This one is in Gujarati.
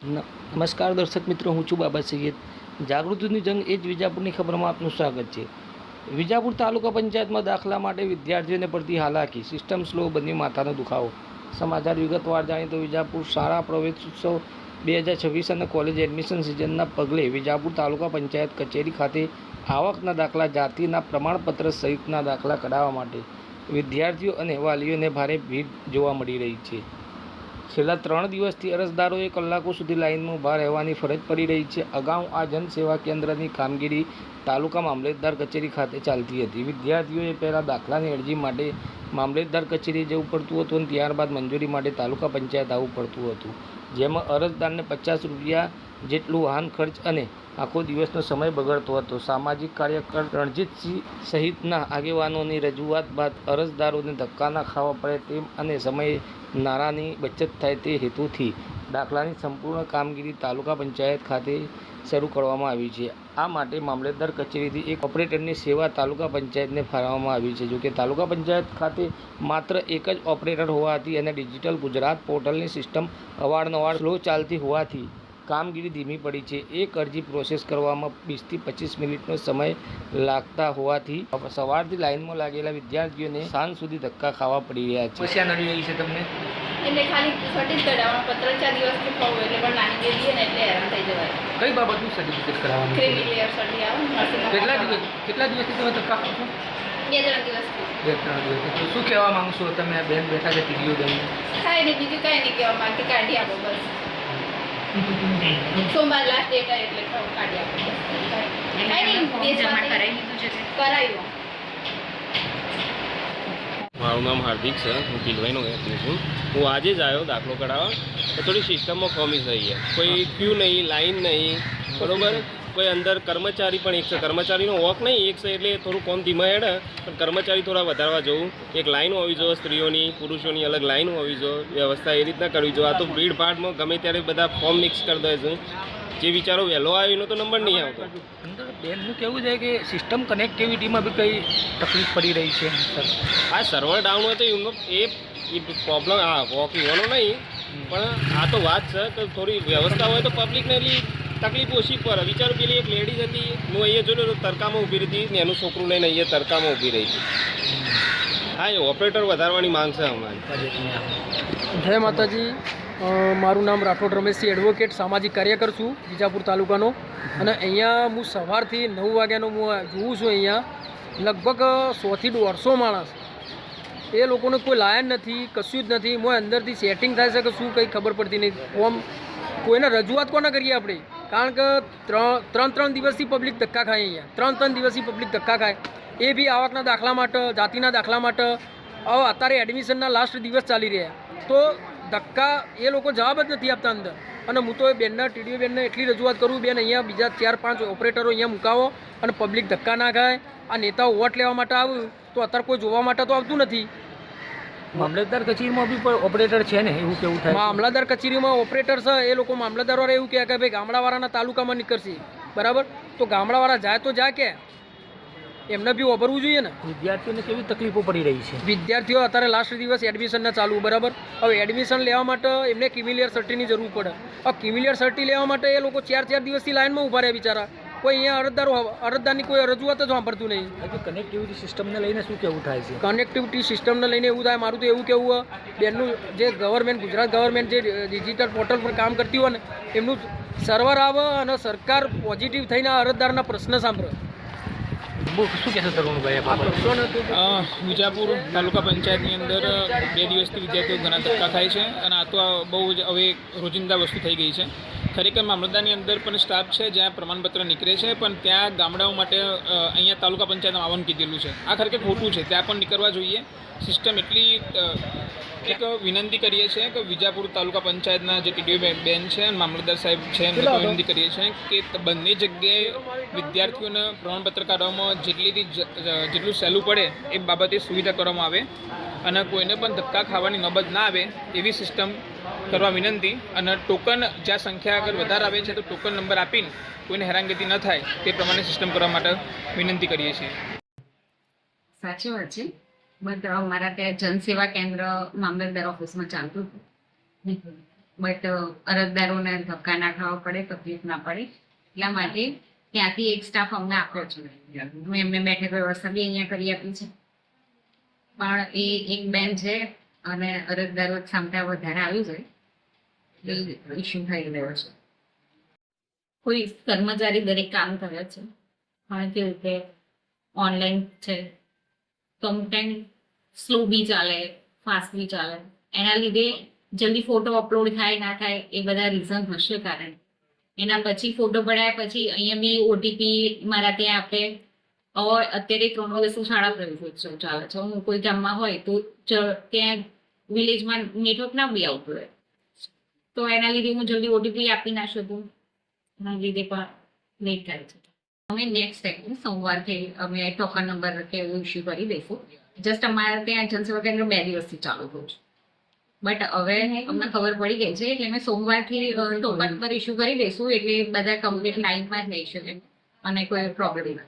નમસ્કાર દર્શક મિત્રો, હું છું બાબા સૈયદ. જાગૃતિની જંગ એ જ વિજાપુરની ખબરમાં આપનું સ્વાગત છે. વિજાપુર તાલુકા પંચાયતમાં દાખલા માટે વિદ્યાર્થીઓને પડતી હાલાકી, સિસ્ટમ સ્લો બની માથાનો દુખાવો. સમાચાર વિગતવાર જાણીએ તો વિજાપુર શાળા પ્રવેશોત્સવ 2026 અને કોલેજ એડમિશન સિઝનના પગલે વિજાપુર તાલુકા પંચાયત કચેરી ખાતે આવકના દાખલા, જાતિના પ્રમાણપત્ર સહિતના દાખલા કઢાવવા માટે વિદ્યાર્થીઓ અને વાલીઓને ભારે ભીડ જોવા મળી રહી છે. છેલ્લા 3 દિવસથી અરજદારોએ કલાકો સુધી લાઇનમાં ઊભા રહેવાની ફરજ પડી રહી છે. અગાઉ આ જનસેવા કેન્દ્રની કામગીરી તાલુકા મામલતદાર કચેરી ખાતે ચાલતી હતી. વિદ્યાર્થીઓએ પહેલાં દાખલાની અરજી માટે મામલતદાર કચેરીએ જવું પડતું હતું અને ત્યારબાદ મંજૂરી માટે તાલુકા પંચાયત આવવું પડતું હતું, જેમાં અરજદારને 50 રૂપિયા જેટલું વાહન ખર્ચ અને આખો દિવસનો સમય બગડતો હતો. સામાજિક કાર્યકર રણજીતસિંહ સહિતના આગેવાનોની રજૂઆત બાદ અરજદારોને ધક્કા ના ખાવા પડે તેમ અને સમય નાણાંની બચત થાય તે હેતુથી દાખલાની સંપૂર્ણ કામગીરી તાલુકા પંચાયત ખાતે શરૂ કરવામાં આવી છે. આ માટે મામલતદાર કચેરીથી એક ઓપરેટરની સેવા તાલુકા પંચાયતને ફાળવવામાં આવી છે. જોકે તાલુકા પંચાયત ખાતે માત્ર એક જ ઓપરેટર હોવાથી અને ડિજિટલ ગુજરાત પોર્ટલની સિસ્ટમ અવારનવાર સ્લો ચાલતી હોવાથી કામગીરી ધીમી પડી છે. એક અરજી પ્રોસેસ કરવામાં 20 થી 25 મિનિટનો સમય લાગતા હોવાથી સવારથી લાઇનમાં લાગેલા વિદ્યાર્થીઓને સાંજ સુધી ધક્કા ખાવા પડી રહ્યા છે. સમસ્યા નડી રહી છે તમને? એટલે ખાલી સર્ટિફિકેટ કઢાવવાનું, પત્ર 4 દિવસથી થવું એટલે પણ નાની બેબી ને એટલે હેરાન થઈ જવાય. કઈ બાબતનું સર્ટિફિકેટ કરાવવાનું? ક્રિમિલિયર સર્ટી આવે ને. કેટલા દિવસથી તમે ધક્કા ખાવ છો? 2-3 દિવસથી. 2-3 દિવસથી. તો શું કહેવા માંગશો તમે? આ બેન બેઠા છે ટીડીઓ બેન. કાંઈ નહીં, બીજું કાંઈ નહીં કહેવા માંગતી, કાઢી આપો બસ. સોમવાર લાસ્ટ ડેટ એટલે કાઢી આપો બસ. કાંઈ નહીં, જમા કરાવી દીધું છે. કરાવ્યું. મારું નામ હાર્દિક છે, હું પીલવાઈનો વ્યક્તિ છું. હું આજે જ આવ્યો દાખલો કઢાવવા, તો થોડી સિસ્ટમમાં ખોમી થઈ છે. કોઈ ક્યુ નહીં, લાઈન નહીં, બરાબર. કોઈ અંદર કર્મચારી પણ એક છે, કર્મચારીનો વોક નહીં એક છે, એટલે થોડું કોમ ધીમા હેડે, પણ કર્મચારી થોડા વધારવા જવું. એક લાઈન હોવી જોઈએ, સ્ત્રીઓની પુરુષોની અલગ લાઈન હોવી જોઈએ, વ્યવસ્થા એ રીતના કરવી જોઈએ. આ તો ભીડભાડમાં ગમે ત્યારે બધા ફોર્મ મિક્સ કરી દે છે. જે વિચારો વહેલો આવ્યો એનો તો નંબર નહીં આવતો. અંદર બેનનું કેવું છે કે સિસ્ટમ કનેક્ટિવિટીમાં બી કંઈ તકલીફ પડી રહી છે સર? આ સર્વર ડાઉન હોય તો એમનો એ પ્રોબ્લેમ, હા વોક એવાનો નહીં, પણ આ તો વાત છે કે થોડી વ્યવસ્થા હોય તો પબ્લિકને એટલી તકલીફ ઓછી પડે. વિચારો પેલી એક લેડીઝ હતી, હું અહીંયા જોયો તો તડકામાં ઊભી રહી હતી ને એનું છોકરું લઈને અહીંયા તડકામાં ઊભી રહી હતી. હા, એ ઓપરેટર વધારવાની માંગ છે અમારી. જય માતાજી. મારું નામ રાઠોડ રમેશસિંહ, એડવોકેટ, સામાજિક કાર્યકર છું વિજાપુર તાલુકાનો. અને અહીંયા હું સવારથી 9 વાગ્યાનો હું જોઉં છું. અહીંયા લગભગ 100 થી 150 માણસ, એ લોકોને કોઈ લાયન નથી, કશું જ નથી. હું અંદરથી સેટિંગ થાય છે કે શું કંઈ ખબર પડતી નહીં. ફોર્મ કોઈને રજૂઆત કોને કરીએ આપણે? કારણ કે 3 દિવસથી પબ્લિક ધક્કા ખાય. અહીંયા 3 દિવસથી પબ્લિક ધક્કા ખાય, એ બી આવકના દાખલા માટે, જાતિના દાખલા માટે. હવે અત્યારે એડમિશનના લાસ્ટ દિવસ ચાલી રહ્યા, તો ધક્કા એ લોકો જવાબ જ નથી આપતા અંદર. અને હું તો એ બેનના, ટીડીઓ બેનને એટલી રજૂઆત કરું, બેન અહીંયા બીજા 4-5 ઓપરેટરો અહીંયા મુકાવો અને પબ્લિક ધક્કા ના ખાય. આ નેતાઓ વોટ લેવા માટે આવ્યું તો અત્યારે કોઈ જોવા માટે તો આવતું નથી. મામલતદાર કચેરીમાં બી પણ ઓપરેટર છે ને, એવું કેવું થાય? મામલતદાર કચેરીમાં ઓપરેટર છે, એ લોકો મામલતદારવાળા એવું કહે કે ભાઈ ગામડાવાળાના તાલુકામાં નીકળશે, બરાબર. તો ગામડાવાળા જાય તો જાય કે એમને બી વાપરવું જોઈએ ને. વિદ્યાર્થીઓને કેવી તકલીફો પડી રહી છે? વિદ્યાર્થીઓ અત્યારે લાસ્ટ દિવસ એડમિશનના ચાલુ, બરાબર. હવે એડમિશન લેવા માટે એમને ક્રિમિલિયર સર્ટીની જરૂર પડે. હવે ક્રિમિલિયર સર્ટી લેવા માટે એ લોકો 4 દિવસથી લાઇનમાં ઊભા રહ્યા બિચારા. કોઈ અહીંયા અરજદારની કોઈ રજૂઆત જ સાંભળતું નહીં. હજુ કનેક્ટિવિટી સિસ્ટમને લઈને શું કેવું થાય છે? કનેક્ટિવિટી સિસ્ટમને લઈને એવું થાય, મારું તો એવું કહેવું બેનનું, જે ગવર્મેન્ટ, ગુજરાત ગવર્મેન્ટ જે ડિજિટલ પોર્ટલ પર કામ કરતી હોય ને, એમનું સર્વર આવે અને સરકાર પોઝિટિવ થઈને અરજદારના પ્રશ્ન સાંભળે. શું કહેશો તરુણભાઈ? વિજાપુર તાલુકા પંચાયતની અંદર 2 દિવસથી વિદ્યાર્થીઓ ઘણા ધક્કા ખાય છે અને આ તો બહુ જ હવે રોજિંદા વસ્તુ થઈ ગઈ છે. ખરેખર મામલતદારની અંદર પણ સ્ટાફ છે જ્યાં પ્રમાણપત્ર નીકળે છે, પણ ત્યાં ગામડાઓ માટે અહીંયા તાલુકા પંચાયતમાં આવવાનું કીધેલું છે. આ ખરેખર ખોટું છે, ત્યાં પણ નીકળવા જોઈએ. સિસ્ટમ એટલી એક વિનંતી કરીએ છીએ કે વિજાપુર તાલુકા પંચાયતના જે ટીડીઓ બેન છે, મામલતદાર સાહેબ છે, એમને વિનંતી કરીએ છીએ કે બંને જગ્યાએ વિદ્યાર્થીઓને પ્રમાણપત્ર કાઢવામાં જેટલું સહેલું પડે એ બાબતે સુવિધા કરવામાં આવે અને કોઈને પણ ધક્કા ખાવાની નોબત ના આવે એવી સિસ્ટમ કરવા વિનંતી. અને ટોકન જ્યાં સંખ્યા આગળ વધારે આવે છે તો ટોકન નંબર આપીને કોઈને હેરાનગતિ ન થાય તે પ્રમાણે સિસ્ટમ કરવા માટે વિનંતી કરીએ છીએ. સાચી વાત છે. મારા ત્યાં જનસેવા કેન્દ્ર મામલતદાર ઓફિસમાં ચાલતું હતું. બટ અરજદારોને ધક્કા ના ખાવા પડે, તકલીફ ના પડે એટલા માટે ત્યાંથી એક સ્ટાફ અમને આપ્યો છે. મેં એમને બેઠક વ્યવસ્થા બી અહીંયા કરી આપી છે. પણ એ એક બેન છે અને અરજદારો ક્ષમતા વધારે આવી જાય એ ઇસ્યુ થઈ રહ્યો છે. કોઈ કર્મચારી દરેક કામ કરે છે પણ કેવું કે ઓનલાઈન છે તો ટાઈમ સ્લો બી ચાલે, ફાસ્ટ બી ચાલે. એના લીધે જલ્દી ફોટો અપલોડ થાય ના થાય એ બધા રીઝન હશે કારણ. એના પછી ફોટો પડાયા પછી અહીંયા બી ઓટીપી મારા ત્યાં આપે. અત્યારે 3 વાગ્યા શાળા પ્રવેશોત્સવ ચાલે છે. હું કોઈ ગામમાં હોય તો ત્યાં વિલેજમાં નેટવર્ક ના બી આવતું હોય તો એના લીધે હું જલ્દી ઓટીપી આપી ના શકું. એના લીધે પણ લેટ થાય છે. અમે નેક્સ્ટ ટાઈમ સોમવારથી અમે ટોકન નંબર કે એવું ઇસ્યુ કરી દઈશું. જસ્ટ અમારે ત્યાં જનસેવા કેન્દ્ર 2 દિવસથી ચાલુ થયું છે. બટ હવે અમને ખબર પડી ગઈ છે એટલે અમે સોમવારથી ટોકન પર ઇસ્યુ કરી દઈશું એટલે બધા કમ્પ્લીટ લાઈનમાં જ રહી શકે અને કોઈ પ્રોબ્લેમ નથી.